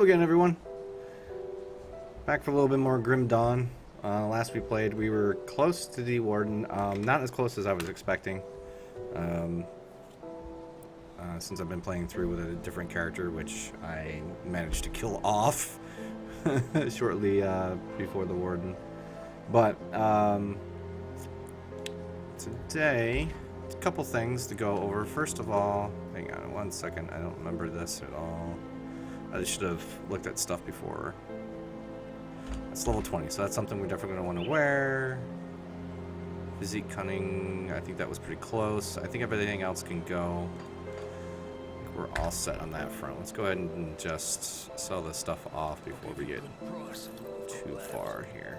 Again, everyone. Back for a little bit more Grim Dawn. Last we played, we were close to the Warden. Not as close as I was expecting. Um, since I've been playing through with a different character, which I managed to kill off shortly before the Warden. But today, a couple things to go over. First of all, hang on 1 second. I don't remember this at all. I should have looked at stuff before. That's level 20, so that's something we're definitely going to want to wear. Physique Cunning, I think that was pretty close. I think everything else can go. I think we're all set on that front. Let's go ahead and just sell this stuff off before we get too far here.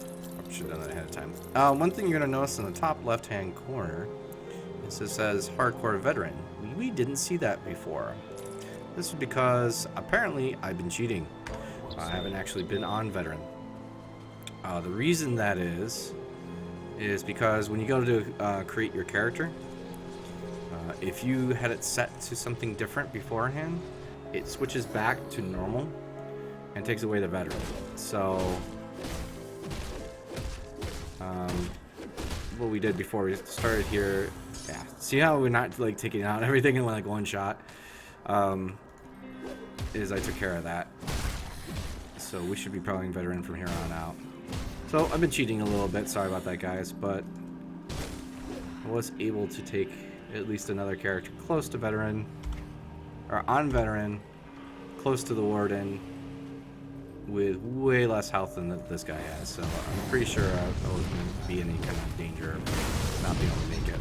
I should have done that ahead of time. One thing you're going to notice in the top left-hand corner, it says Hardcore Veteran. We didn't see that before. This is because apparently I've been cheating. I haven't actually been on Veteran. The reason that is because when you go to create your character, if you had it set to something different beforehand, it switches back to normal and takes away the Veteran. So what we did before we started here, yeah. See how we're not like taking out everything in like one shot? Is I took care of that. So we should be playing Veteran from here on out. So I've been cheating a little bit, sorry about that guys, but I was able to take at least another character close to Veteran, or on Veteran, close to the Warden, with way less health than this guy has. So I'm pretty sure I wasn't going to be in any kind of danger of not being able to make it.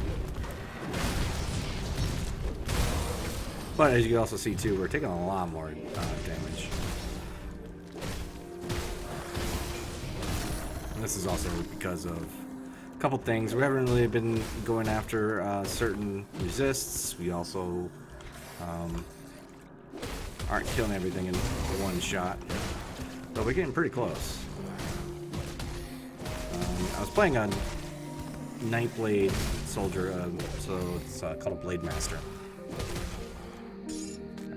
But as you can also see too, we're taking a lot more damage. And this is also because of a couple things. We haven't really been going after certain resists. We also aren't killing everything in one shot. But we're getting pretty close. I was playing on Nightblade Soldier, so it's called a Blade Master.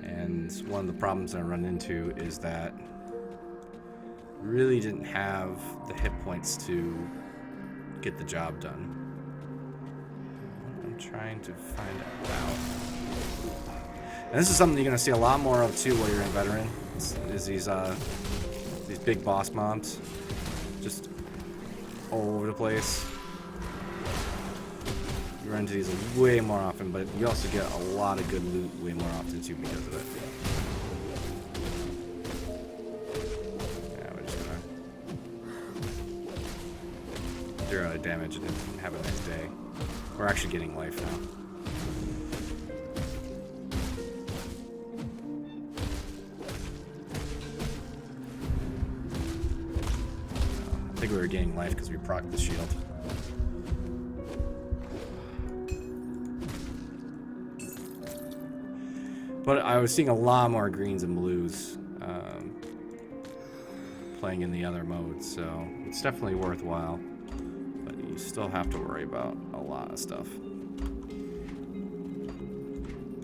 And one of the problems I run into is that I really didn't have the hit points to get the job done. I'm trying to find out. And this is something you're going to see a lot more of too while you're in Veteran. Is these big boss mobs just all over the place. You run into these way more often, but you also get a lot of good loot way more often too because of it. Yeah, we're just gonna 0 damage and have a nice day. We're actually getting life now. I think we were gaining life because we procced the shield. But I was seeing a lot more greens and blues playing in the other modes, so it's definitely worthwhile. But you still have to worry about a lot of stuff.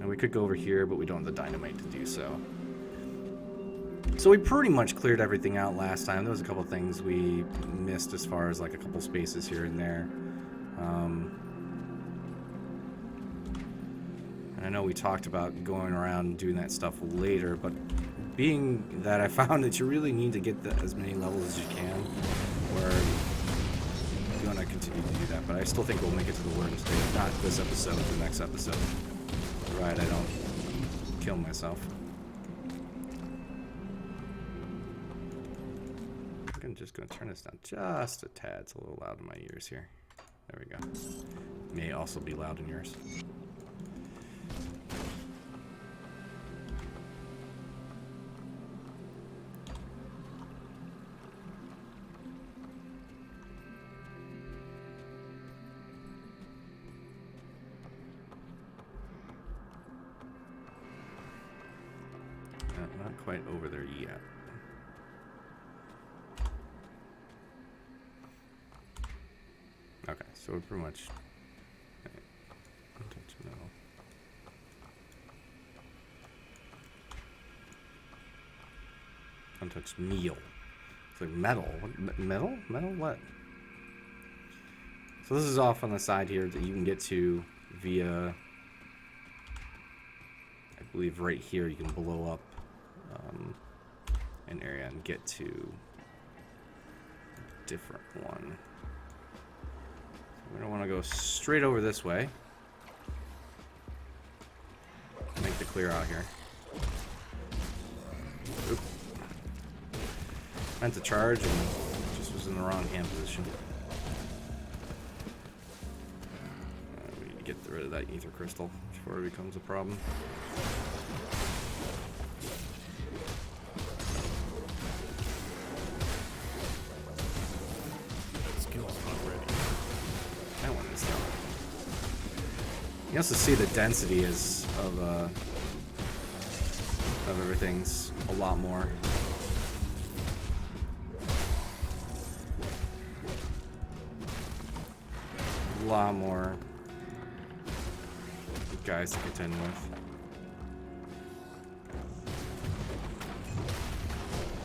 And we could go over here, but we don't have the dynamite to do so. So we pretty much cleared everything out last time. There was a couple things we missed as far as like a couple spaces here and there. I know we talked about going around and doing that stuff later, but being that I found that you really need to get as many levels as you can, where you want to continue to do that. But I still think we'll make it to the Warden today. If not this episode, the next episode. Right, I don't kill myself. I'm just going to turn this down just a tad. It's a little loud in my ears here. There we go. May also be loud in yours. Not quite over there yet. Okay, so we're pretty much. I don't know. Context meal. It's like metal. Metal? Metal what? So this is off on the side here that you can get to via, I believe right here you can blow up an area and get to a different one. We don't want to go straight over this way. Make the clear out here. Oop. Meant to charge and just was in the wrong hand position. We need to get rid of that ether crystal before it becomes a problem. You also see the density is of everything's a lot more. A lot more guys to contend with.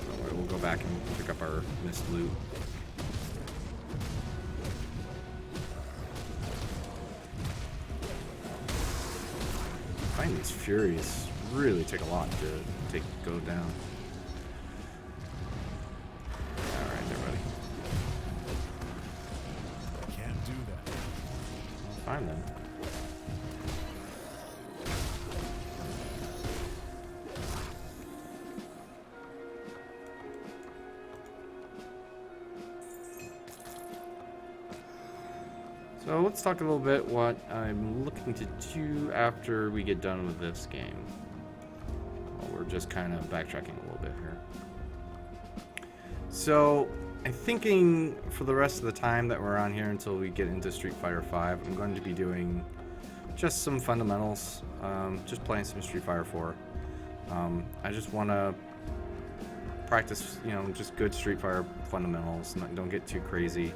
Don't worry, we'll go back and pick up our missed loot. I find these Furies really take a lot to go down. Alright, they're ready. Can't do that. I'll find them. So let's talk a little bit what I'm looking to do after we get done with this game. Well, we're just kind of backtracking a little bit here. So I'm thinking for the rest of the time that we're on here until we get into Street Fighter V, I'm going to be doing just some fundamentals, just playing some Street Fighter 4. I just want to practice, you know, just good Street Fighter fundamentals. Don't get too crazy.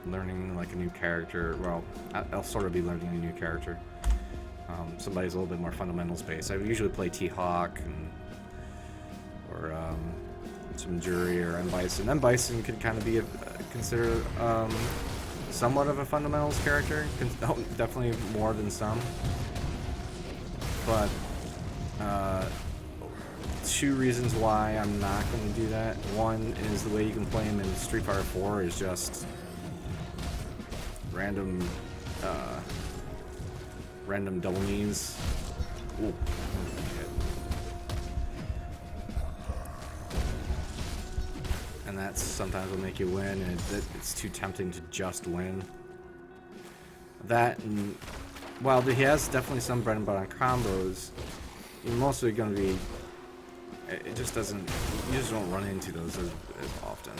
Learning like a new character. Well, I'll sort of be learning a new character. Somebody's a little bit more fundamentals based. I usually play T-Hawk or some Jury or M. Bison. M. Bison could kind of be considered somewhat of a fundamentals character. Definitely more than some. But two reasons why I'm not going to do that. One is the way you can play him in Street Fighter 4 is just random double knees. Ooh. And that sometimes will make you win, and it's too tempting to just win. That, and while he has definitely some bread and butter combos, you're mostly going to be, it just doesn't, you just don't run into those as often.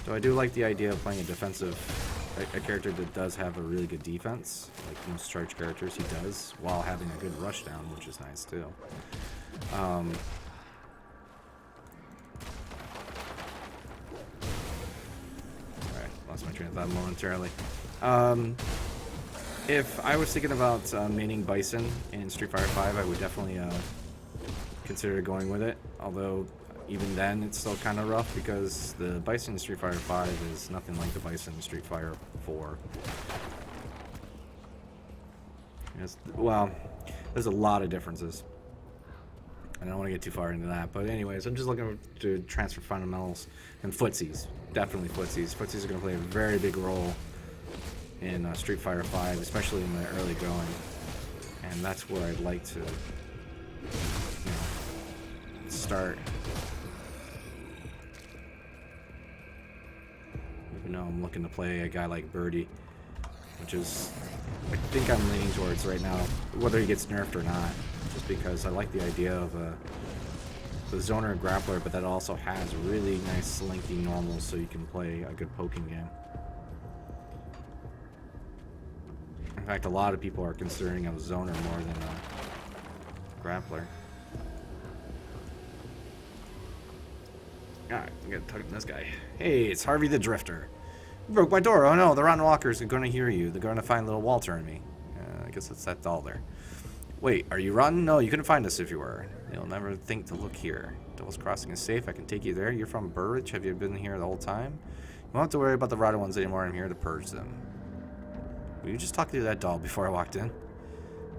So I do like the idea of playing a character that does have a really good defense, like most charged characters he does, while having a good rushdown, which is nice too. Alright, lost my train of thought momentarily. If I was thinking about maining Bison in Street Fighter V, I would definitely consider going with it, although even then it's still kind of rough because the Bison in Street Fighter V is nothing like the Bison in Street Fighter 4. Well, there's a lot of differences. I don't want to get too far into that, but anyways, I'm just looking to transfer fundamentals and footsies. Definitely footsies. Footsies are going to play a very big role in Street Fighter V, especially in the early going. And that's where I'd like to start. Even though I'm looking to play a guy like Birdie, which is, I think I'm leaning towards right now, whether he gets nerfed or not, just because I like the idea of the zoner and grappler, but that also has really nice slinky normals so you can play a good poking game. In fact, a lot of people are considering a zoner more than a grappler. Alright, I'm gonna talk to this guy. Hey, it's Harvey the Drifter. You broke my door. Oh no, the Rotten Walkers are gonna hear you. They're gonna find little Walter and me. I guess that's all there. Wait, are you rotten? No, you couldn't find us if you were. You'll never think to look here. Devil's Crossing is safe. I can take you there. You're from Burridge. Have you been here the whole time? You won't have to worry about the rotted ones anymore. I'm here to purge them. Will you just talk to that doll before I walked in? You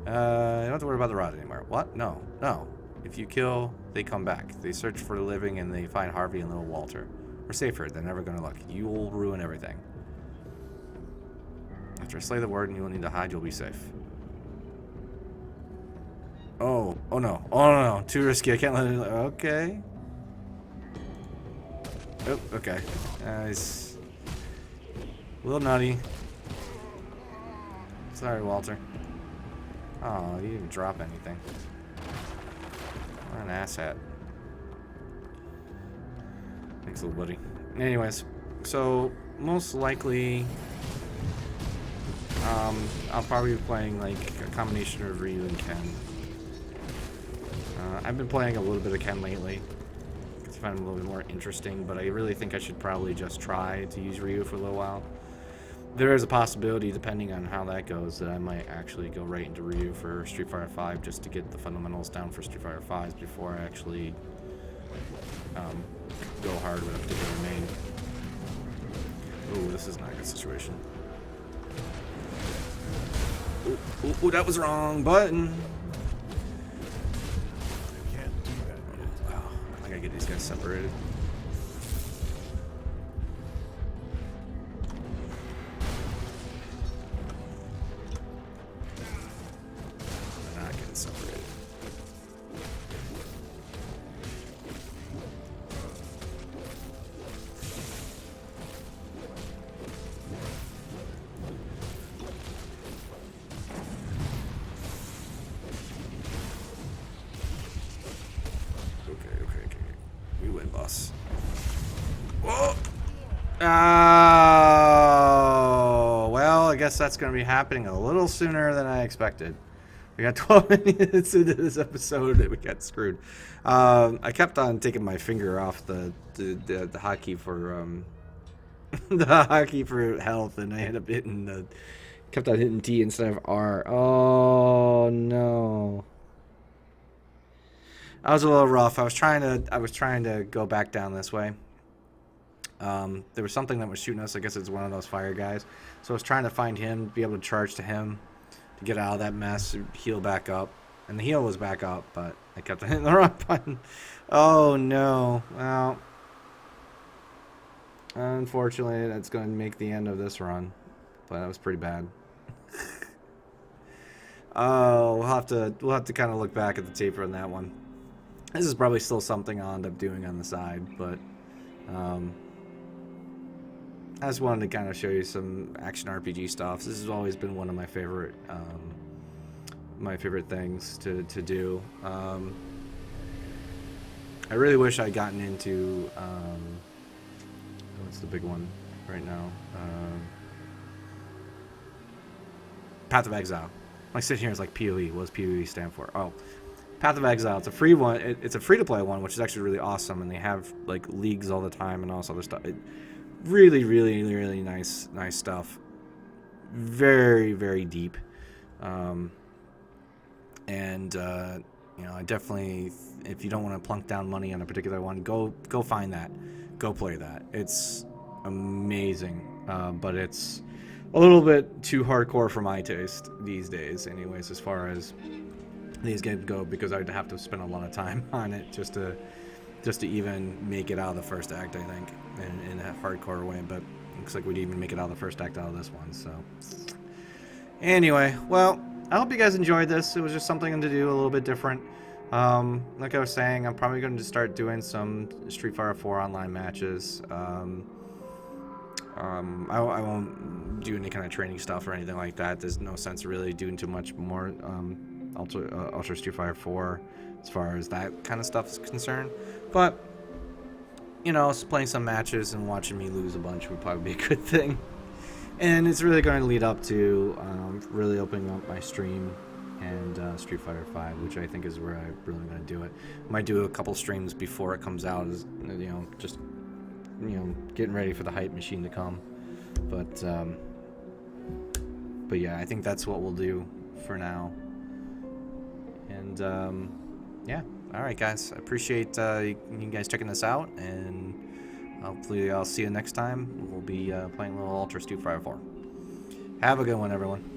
don't have to worry about the rot anymore. What? No. No. If you kill, they come back. They search for the living and they find Harvey and little Walter. We're safer. They're never going to look. You will ruin everything. After I slay the warden, you will need to hide. You'll be safe. Oh. Oh no. Oh no. Too risky. I can't let it. Okay. Oh, okay. He's a little nutty. Sorry, Walter. Oh, you didn't drop anything. What an asshat. Thanks, little buddy. Anyways, so most likely, I'll probably be playing like a combination of Ryu and Ken. I've been playing a little bit of Ken lately. I find him a little bit more interesting, but I really think I should probably just try to use Ryu for a little while. There is a possibility, depending on how that goes, that I might actually go right into Ryu for Street Fighter V just to get the fundamentals down for Street Fighter V before I actually go hard with a particular main. Ooh, this is not a good situation. Ooh, that was wrong button. I can't do that yet. Wow, I gotta get these guys separated. Separated. Okay. We win, boss. Whoa! Oh, well, I guess that's going to be happening a little sooner than I expected. We got 12 minutes into this episode and we got screwed. I kept on taking my finger off the hotkey for the hotkey for health, and I ended up kept on hitting T instead of R. Oh no. That was a little rough. I was trying to go back down this way. There was something that was shooting us. I guess it's one of those fire guys. So I was trying to find him, be able to charge to him. To get out of that mess, heal back up. And the heal was back up, but I kept hitting the wrong button. Oh no. Well, unfortunately, that's going to make the end of this run. But that was pretty bad. Oh, we'll have to kind of look back at the tape on that one. This is probably still something I'll end up doing on the side, but I just wanted to kind of show you some action RPG stuff. This has always been one of my favorite things to do. I really wish I'd gotten into what's the big one right now? Path of Exile. When I sit here, it's like PoE. What does PoE stand for? Oh, Path of Exile. It's a free one. It's a free-to-play one, which is actually really awesome, and they have like leagues all the time and all this other stuff. Really nice stuff. Very deep. You know, I definitely, if you don't want to plunk down money on a particular one, go find that. Go play that. It's amazing. But it's a little bit too hardcore for my taste these days, anyways, as far as these games go, because I'd have to spend a lot of time on it just to even make it out of the first act, I think, in a hardcore way. But looks like we'd even make it out of the first act out of this one. So anyway, well, I hope you guys enjoyed this. It was just something to do a little bit different. Like I was saying, I'm probably going to start doing some Street Fighter 4 online matches. I won't do any kind of training stuff or anything like that. There's no sense really doing too much more Ultra Street Fighter 4 as far as that kind of stuff is concerned. But, you know, playing some matches and watching me lose a bunch would probably be a good thing. And it's really going to lead up to really opening up my stream and Street Fighter 5, which I think is where I'm really going to do it. Might do a couple streams before it comes out, as you know, just getting ready for the hype machine to come. But yeah, I think that's what we'll do for now. And yeah, all right, guys. I appreciate you guys checking this out, and hopefully I'll see you next time. We'll be playing a little Ultra Street Fighter 4. Have a good one, everyone.